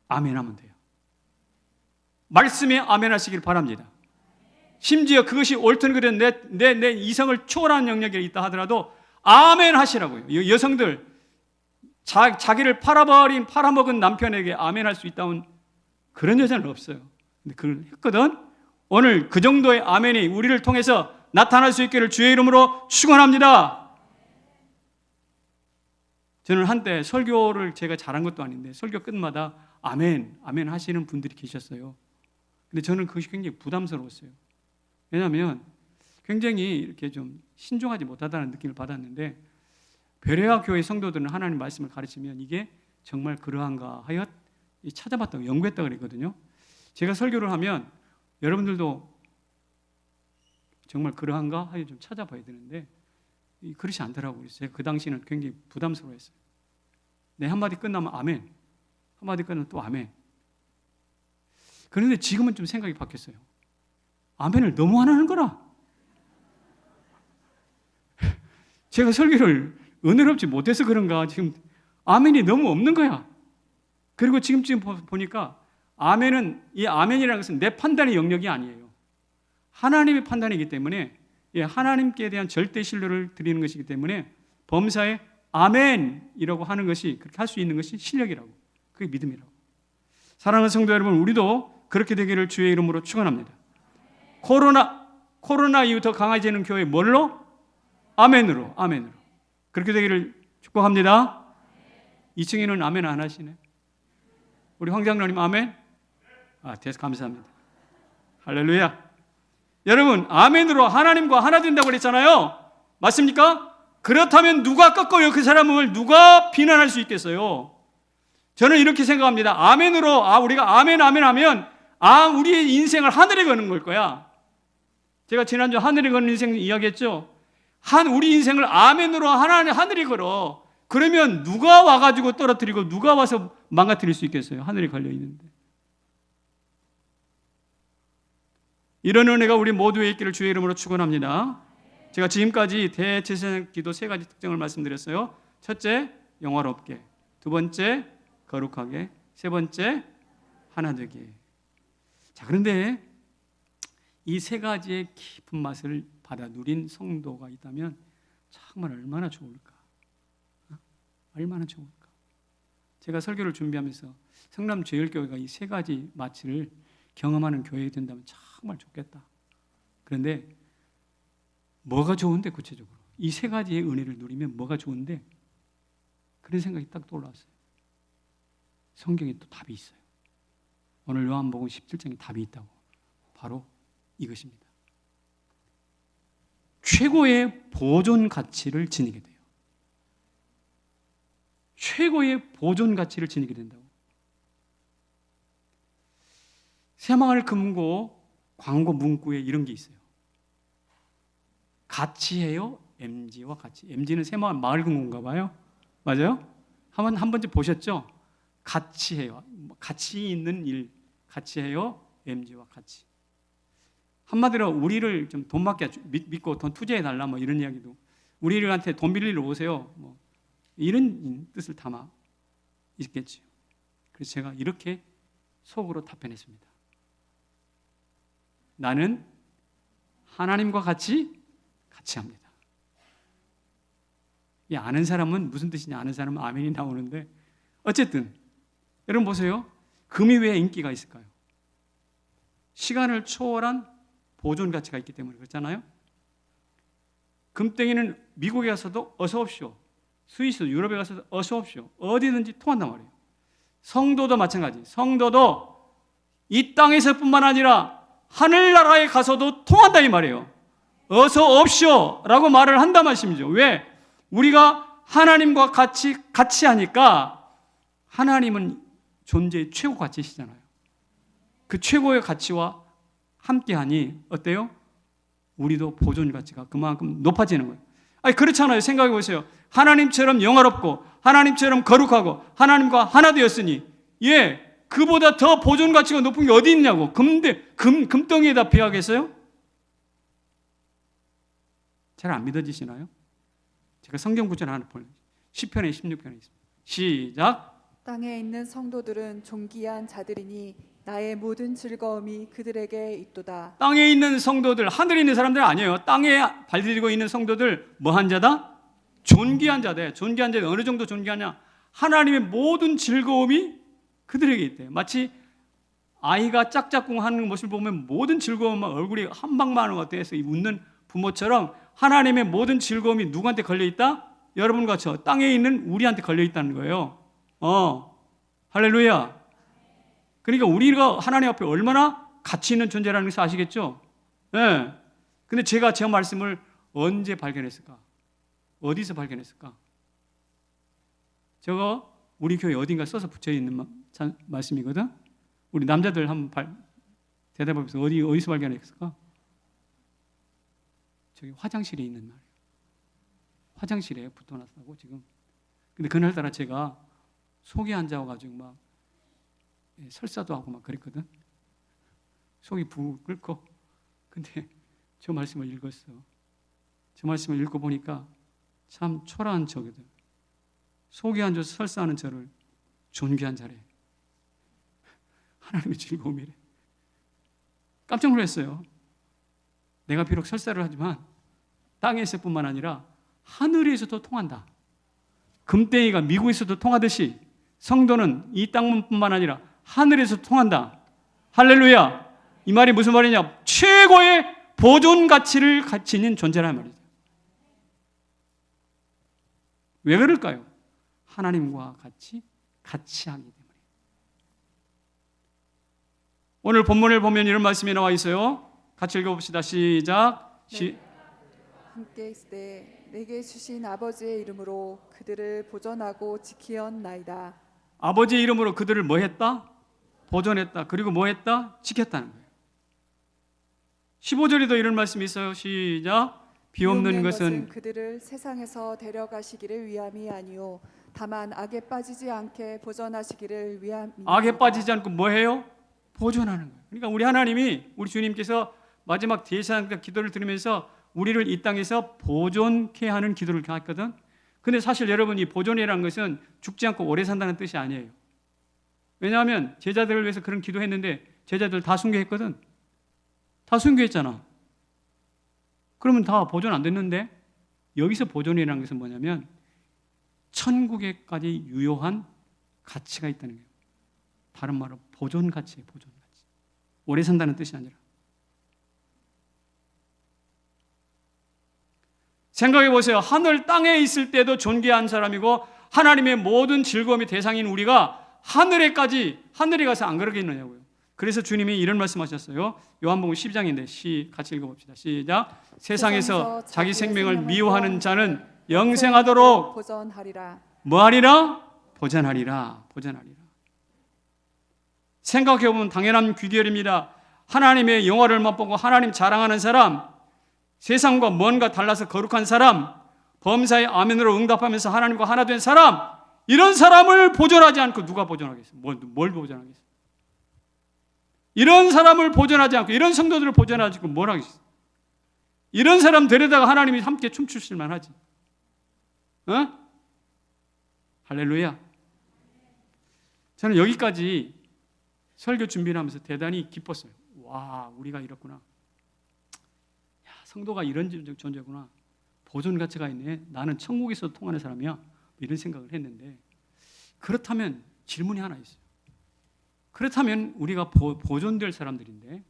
아멘 하면 돼요. 말씀에 아멘 하시길 바랍니다. 심지어 그것이 옳든 그른 내 이성을 초월하는 영역에 있다 하더라도 아멘 하시라고요. 여성들 자기를 팔아먹은 남편에게 아멘 할 수 있다면 그런 여자는 없어요. 근데 그걸 했거든. 오늘 그 정도의 아멘이 우리를 통해서 나타날 수 있기를 주의 이름으로 축원합니다. 저는 한때 설교를 제가 잘한 것도 아닌데 설교 끝마다 아멘, 아멘 하시는 분들이 계셨어요. 근데 저는 그것이 굉장히 부담스러웠어요. 왜냐하면 굉장히 이렇게 좀 신중하지 못하다는 느낌을 받았는데 베레아 교회 성도들은 하나님 말씀을 가르치면 이게 정말 그러한가 하여 찾아봤다고 연구했다고 그랬거든요. 제가 설교를 하면 여러분들도 정말 그러한가 하여 좀 찾아봐야 되는데 그렇지 않더라고요. 제가 그 당시는 굉장히 부담스러워했어요. 네, 한마디 끝나면 아멘, 한마디 끝나면 또 아멘. 그런데 지금은 좀 생각이 바뀌었어요. 아멘을 너무 안 하는 거라. 제가 설교를 은혜롭지 못해서 그런가 지금 아멘이 너무 없는 거야. 그리고 지금 보니까 아멘은, 이 아멘이라는 것은 내 판단의 영역이 아니에요. 하나님의 판단이기 때문에 하나님께 대한 절대 신뢰를 드리는 것이기 때문에 범사에 아멘이라고 하는 것이, 그렇게 할 수 있는 것이 실력이라고, 그게 믿음이라고. 사랑하는 성도 여러분, 우리도 그렇게 되기를 주의 이름으로 축원합니다. 코로나 이후 더 강해지는 교회 뭘로? 아멘으로. 그렇게 되기를 축복합니다. 2층에는 아멘 안 하시네. 우리 황 장로님 아멘? 대해서 감사합니다. 할렐루야. 여러분, 아멘으로 하나님과 하나 된다고 그랬잖아요. 맞습니까? 그렇다면 누가 꺾어요? 그 사람을 누가 비난할 수 있겠어요? 저는 이렇게 생각합니다. 아멘으로, 우리가 아멘 하면 우리의 인생을 하늘에 거는 걸 거야. 제가 지난주 하늘에 거는 인생 이야기했죠. 우리 인생을 아멘으로 하늘에 걸어. 그러면 누가 와가지고 떨어뜨리고 누가 와서 망가뜨릴 수 있겠어요? 하늘에 걸려 있는데. 이런 은혜가 우리 모두에 있기를 주의 이름으로 축원합니다. 제가 지금까지 대제사장 기도 세 가지 특징을 말씀드렸어요. 첫째, 영화롭게. 두 번째, 거룩하게. 세 번째, 하나 되게. 자, 그런데 이 세 가지의 깊은 맛을 받아 누린 성도가 있다면 정말 얼마나 좋을까? 얼마나 좋을까? 제가 설교를 준비하면서 성남제일교회가 이 세 가지 맛을 경험하는 교회가 된다면 정말 좋겠다. 그런데 뭐가 좋은데 구체적으로? 이 세 가지의 은혜를 누리면 뭐가 좋은데? 그런 생각이 딱 떠올랐어요. 성경에 또 답이 있어요. 오늘 요한복음 17장에 답이 있다고. 바로 이것입니다. 최고의 보존 가치를 지니게 돼요. 최고의 보존 가치를 지니게 된다고. 새마을 금고 광고 문구에 이런 게 있어요. 가치해요. MG와 가치. MG는 새마을 마을 금고인가 봐요. 맞아요? 한 번쯤 보셨죠? 가치해요. 가치 있는 일. 가치해요. MG와 가치. 한마디로 우리를 좀 돈 받게 믿고 돈 투자해 달라 뭐 이런 이야기도. 우리한테 돈 빌리러 오세요. 뭐 이런 뜻을 담아 있겠죠. 그래서 제가 이렇게 속으로 답변했습니다. 나는 하나님과 같이 합니다. 이 아는 사람은 무슨 뜻이냐 아는 사람은 아멘이 나오는데 어쨌든 여러분 보세요. 금이 왜 인기가 있을까요? 시간을 초월한 보존 가치가 있기 때문에 그렇잖아요. 금땡이는 미국에 가서도 어서 오십시오. 스위스, 유럽에 가서도 어서 오십시오. 어디든지 통한단 말이에요. 성도도 마찬가지. 성도도 이 땅에서뿐만 아니라 하늘나라에 가서도 통한다 이 말이에요. 어서 오십시오 라고 말을 한단 말씀이죠. 왜? 우리가 하나님과 같이 하니까 하나님은 존재의 최고 가치시잖아요. 그 최고의 가치와 함께하니 어때요? 우리도 보존 가치가 그만큼 높아지는 거예요. 아니 그렇잖아요. 생각해 보세요. 하나님처럼 영화롭고 하나님처럼 거룩하고 하나님과 하나 되었으니 그보다 더 보존 가치가 높은 게 어디 있냐고. 금덩이에다 비하겠어요? 잘 안 믿어지시나요? 제가 성경 구절 하나 보내요. 시편의 16편에 있습니다. 시작. 땅에 있는 성도들은 존귀한 자들이니 나의 모든 즐거움이 그들에게 있도다. 땅에 있는 성도들, 하늘에 있는 사람들 아니에요. 땅에 발디디고 있는 성도들 뭐한 자다? 존귀한 자다. 존귀한 자들 어느 정도 존귀하냐? 하나님의 모든 즐거움이 그들에게 있대요. 마치 아이가 짝짝꿍 하는 모습을 보면 모든 즐거움만 얼굴이 한 방만 하는 것 같아서 웃는 부모처럼 하나님의 모든 즐거움이 누구한테 걸려있다? 여러분과 저 땅에 있는 우리한테 걸려있다는 거예요. 할렐루야. 그러니까 우리가 하나님 앞에 얼마나 가치 있는 존재라는 것을 아시겠죠? 네. 근데 제가 제 말씀을 언제 발견했을까? 어디서 발견했을까? 저거 우리 교회 어딘가 써서 붙여 있는 말씀이거든. 우리 남자들 한번 대답해보면서 어디서 발견했을까? 저기 화장실에 있는 말이에요. 화장실에 붙어놨다고 지금. 근데 그날따라 제가 속이 안 좋아가지고 막 설사도 하고 막 그랬거든. 속이 부글 끓고. 근데 저 말씀을 읽었어. 저 말씀을 읽어보니까 참 초라한 저거든. 속이 안 좋아서 설사하는 저를 존귀한 자래. 하나님의 즐거움이래. 깜짝 놀랐어요. 내가 비록 설사를 하지만 땅에서뿐만 아니라 하늘에서도 통한다. 금땡이가 미국에서도 통하듯이 성도는 이 땅뿐만 아니라 하늘에서 통한다. 할렐루야. 이 말이 무슨 말이냐? 최고의 보존 가치를 지닌 존재란 말이죠. 왜 그럴까요? 하나님과 같이 하기 때문에. 오늘 본문을 보면 이런 말씀이 나와 있어요. 같이 읽어봅시다. 시작. 함께 있으되 내게 주신 아버지의 이름으로 그들을 보존하고 지키었나이다. 아버지의 이름으로 그들을 뭐 했다? 보존했다. 그리고 뭐 했다? 지켰다는 거예요. 15절에도 이런 말씀이 있어요. 시작. 비 없는 것은 그들을 세상에서 데려가시기를 위함이 아니요 다만 악에 빠지지 않게 보존하시기를 위함이니이다. 악에 빠지지 않고 뭐 해요? 보존하는 거예요. 그러니까 우리 하나님이, 우리 주님께서 마지막 대제사장 때 기도를 드리면서 우리를 이 땅에서 보존케 하는 기도를 했거든. 근데 사실 여러분, 이 보존이라는 것은 죽지 않고 오래 산다는 뜻이 아니에요. 왜냐하면 제자들을 위해서 그런 기도했는데 제자들 다 순교했거든. 다 순교했잖아. 그러면 다 보존 안 됐는데, 여기서 보존이라는 것은 뭐냐면 천국에까지 유효한 가치가 있다는 거예요. 다른 말로 보존 가치예요. 보존 가치. 오래 산다는 뜻이 아니라. 생각해 보세요. 하늘 땅에 있을 때도 존귀한 사람이고 하나님의 모든 즐거움의 대상인 우리가 하늘에 가서 안 그러겠느냐고요. 그래서 주님이 이런 말씀하셨어요. 요한복음 12장인데 같이 읽어봅시다. 시작. 세상에서 자기 생명을 미워하는 자는 영생하도록 보존하리라. 뭐하리라? 보존하리라. 생각해보면 당연한 귀결입니다. 하나님의 영화를 맛보고 하나님 자랑하는 사람, 세상과 뭔가 달라서 거룩한 사람, 범사의 아멘으로 응답하면서 하나님과 하나 된 사람, 이런 사람을 보존하지 않고 누가 보존하겠어? 뭘 보존하겠어? 이런 사람을 보존하지 않고, 이런 성도들을 보존하지 않고 뭘 하겠어? 이런 사람 데려다가 하나님이 함께 춤추실 만하지. 할렐루야. 저는 여기까지 설교 준비를 하면서 대단히 기뻤어요. 와, 우리가 이렇구나. 야, 성도가 이런 존재구나. 보존 가치가 있네. 나는 천국에서 통하는 사람이야. 이런 생각을 했는데, 그렇다면 질문이 하나 있어요. 그렇다면 우리가 보존될 사람들인데,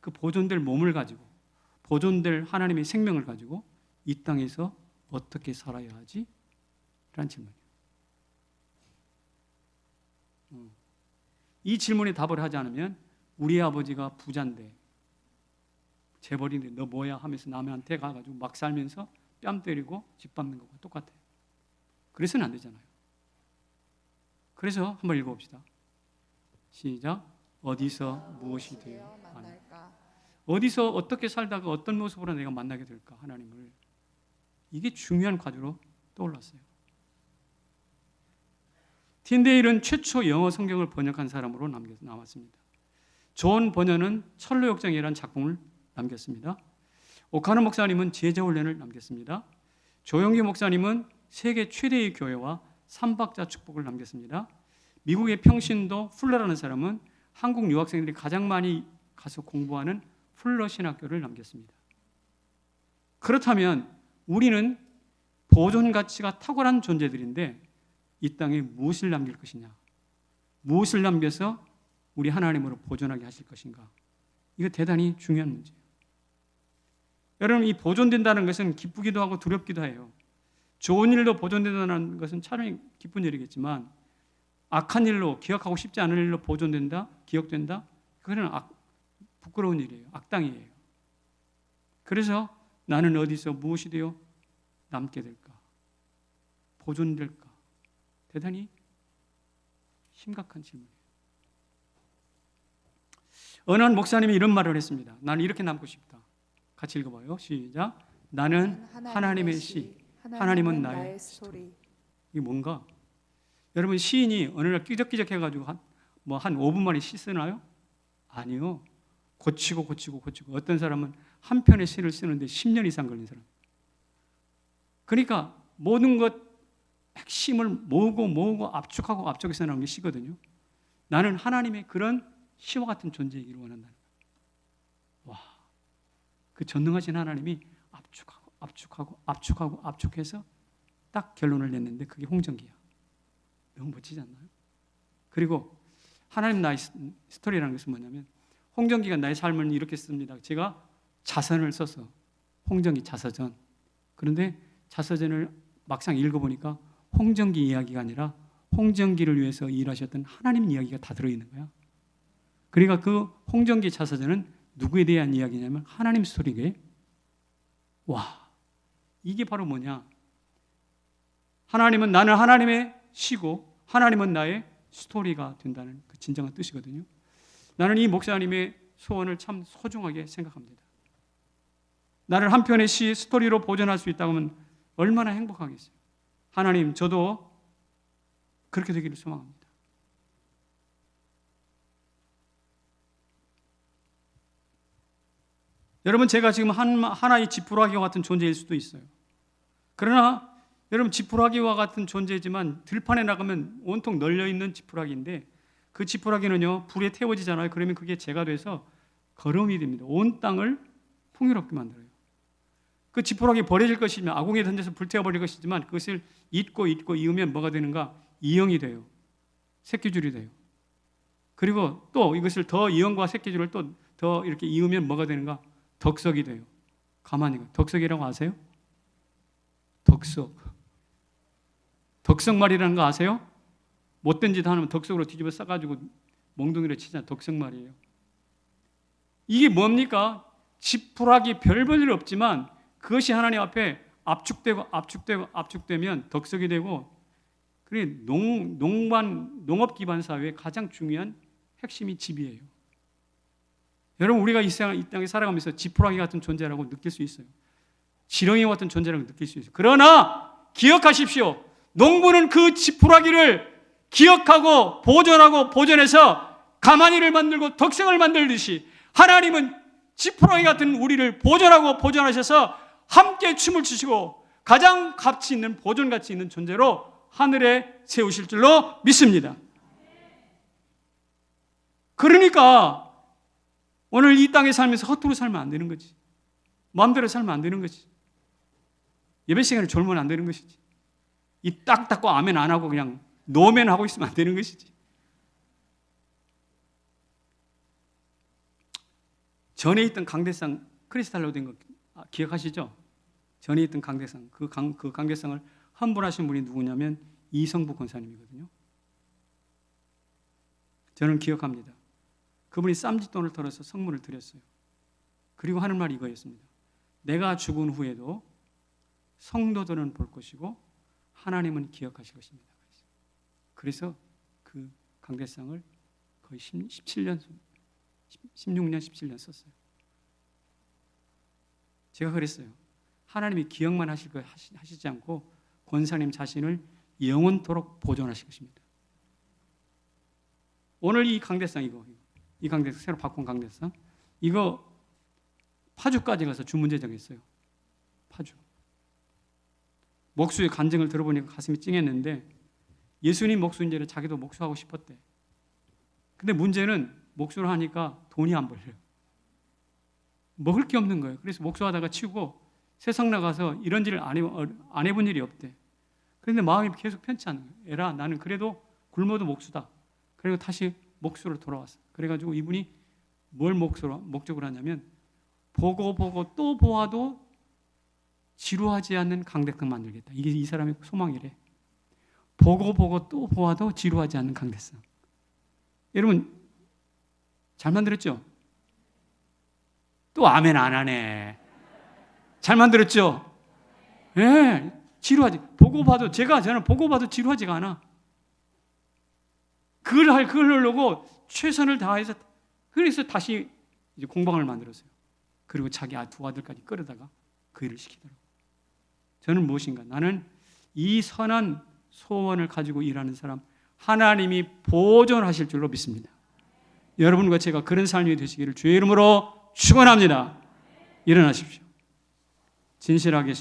그 보존될 몸을 가지고, 보존될 하나님의 생명을 가지고 이 땅에서 어떻게 살아야 하지? 라는 질문이에요. 이 질문에 답을 하지 않으면 우리 아버지가 부자인데 재벌인데 너 뭐야 하면서 남한테 가가지고 막 살면서 뺨 때리고 집 밟는 것과 똑같아요. 그래서는 안 되잖아요. 그래서 한번 읽어봅시다. 시작. 어디서 무엇이 되어 만날까? 어디서 어떻게 살다가 어떤 모습으로 내가 만나게 될까? 하나님을. 이게 중요한 과제로 떠올랐어요. 틴데일은 최초 영어 성경을 번역한 사람으로 남았습니다. 존 버녀는 철로역정이라는 작품을 남겼습니다. 오카노 목사님은 제자훈련을 남겼습니다. 조영기 목사님은 세계 최대의 교회와 삼박자 축복을 남겼습니다. 미국의 평신도 풀러라는 사람은 한국 유학생들이 가장 많이 가서 공부하는 풀러 신학교를 남겼습니다. 그렇다면 우리는 보존 가치가 탁월한 존재들인데 이 땅에 무엇을 남길 것이냐? 무엇을 남겨서 우리 하나님으로 보존하게 하실 것인가? 이거 대단히 중요한 문제예요. 여러분, 이 보존된다는 것은 기쁘기도 하고 두렵기도 해요. 좋은 일로 보존된다는 것은 차라리 기쁜 일이겠지만 악한 일로, 기억하고 싶지 않은 일로 보존된다, 기억된다? 그거는 부끄러운 일이에요. 악당이에요. 그래서 나는 어디서 무엇이 되어 남게 될까? 보존될까? 대단히 심각한 질문이에요. 어느 한 목사님이 이런 말을 했습니다. 나는 이렇게 남고 싶다. 같이 읽어봐요. 시작. 나는 하나님의 시, 하나님은 나의 스토리. 이게 뭔가? 여러분, 시인이 어느 날 끼적끼적 해가지고 한 5분 만에 시 쓰나요? 아니요. 고치고. 어떤 사람은 한 편의 시를 쓰는데 10년 이상 걸린 사람. 그러니까 모든 것 핵심을 모으고 압축해서 나오는 게 시거든요. 나는 하나님의 그런 시와 같은 존재이기를 원한다는 거예요. 와, 그 전능하신 하나님이 압축해서 딱 결론을 냈는데 그게 홍정기야. 너무 멋지지 않나요? 그리고 하나님 나의 스토리라는 것은 뭐냐면 홍정기가 나의 삶을 이렇게 씁니다. 제가 자선을 써서 홍정기 자서전. 그런데 자서전을 막상 읽어보니까 홍정기 이야기가 아니라 홍정기를 위해서 일하셨던 하나님 이야기가 다 들어있는 거야. 그러니까 그 홍정기 자서전은 누구에 대한 이야기냐면 하나님 스토리게. 와, 이게 바로 뭐냐? 하나님은 나는 하나님의 시고 하나님은 나의 스토리가 된다는 그 진정한 뜻이거든요. 나는 이 목사님의 소원을 참 소중하게 생각합니다. 나를 한 편의 시 스토리로 보존할 수 있다고 하면 얼마나 행복하겠어요. 하나님, 저도 그렇게 되기를 소망합니다. 여러분, 제가 지금 하나의 지푸라기와 같은 존재일 수도 있어요. 그러나 여러분, 지푸라기와 같은 존재지만 들판에 나가면 온통 널려있는 지푸라기인데 그 지푸라기는요, 불에 태워지잖아요. 그러면 그게 재가 돼서 거름이 됩니다. 온 땅을 풍요롭게 만들어요. 그 지푸라기 버려질 것이면 아궁이에 던져서 불태워버릴 것이지만 그것을 잊고 이으면 뭐가 되는가? 이형이 돼요. 새끼줄이 돼요. 그리고 또 이것을 더 이형과 새끼줄을 또 더 이렇게 이으면 뭐가 되는가? 덕석이 돼요. 가만히 덕석이라고 아세요? 덕석말이라는 거 아세요? 못된 짓 하면 덕석으로 뒤집어 싸가지고 몽둥이로 치자. 덕석말이에요. 이게 뭡니까? 지푸라기 별 볼 일 없지만 그것이 하나님 앞에 압축되면 덕석이 되고, 그게 농업 기반 사회의 가장 중요한 핵심이 집이에요. 여러분, 우리가 이 땅에 살아가면서 지푸라기 같은 존재라고 느낄 수 있어요. 지렁이 같은 존재라고 느낄 수 있어요. 그러나 기억하십시오. 농부는 그 지푸라기를 기억하고 보존해서 가마니를 만들고 덕성을 만들듯이 하나님은 지푸라기 같은 우리를 보존하셔서 함께 춤을 추시고 가장 가치 있는, 보존 가치 있는 존재로 하늘에 세우실 줄로 믿습니다. 그러니까 오늘 이 땅에 살면서 허투루 살면 안 되는 거지. 마음대로 살면 안 되는 거지. 예배 시간에 졸면 안 되는 것이지. 입 딱 닫고 아멘 안 하고 그냥 노멘 하고 있으면 안 되는 것이지. 전에 있던 강대상 크리스탈로 된 거 기억하시죠? 전에 있던 강대상, 그 강대상을 환불하신 분이 누구냐면 이성부 권사님이거든요. 저는 기억합니다. 그분이 쌈짓돈을 털어서 성물을 드렸어요. 그리고 하는 말이 이거였습니다. 내가 죽은 후에도 성도들은 볼 것이고 하나님은 기억하실 것입니다. 그래서 그 강대상을 거의 16년, 17년 썼어요. 제가 그랬어요. 하나님이 기억만 하시지 않고 권사님 자신을 영원토록 보존하실 것입니다. 오늘 이 강대상 이 강대상 새로 바꾼 강대상 이거 파주까지 가서 주문 제작했어요. 파주. 목수의 간증을 들어보니까 가슴이 찡했는데 예수님 목수인지를 자기도 목수하고 싶었대. 근데 문제는 목수를 하니까 돈이 안 벌려요. 먹을 게 없는 거예요. 그래서 목수하다가 치우고 세상 나가서 이런 일을 안 해본 일이 없대. 그런데 마음이 계속 편치 않은 거예요. 에라, 나는 그래도 굶어도 목수다. 그리고 다시 목수로 돌아왔어. 그래가지고 이분이 뭘 목적으로 하냐면 보고 또 보아도 지루하지 않는 강대상 만들겠다. 이게 이 사람의 소망이래. 보고 또 보아도 지루하지 않는 강대상. 여러분 잘 만들었죠? 또 아멘 안 하네. 잘 만들었죠? 예, 네, 지루하지. 저는 보고 봐도 지루하지가 않아. 그걸 하려고 최선을 다해서 그래서 다시 이제 공방을 만들었어요. 그리고 자기 두 아들까지 끌어다가 그 일을 시키더라고요. 저는 무엇인가? 나는 이 선한 소원을 가지고 일하는 사람 하나님이 보존하실 줄로 믿습니다. 여러분과 제가 그런 삶이 되시기를 주의 이름으로 축원합니다. 일어나십시오. 진실하게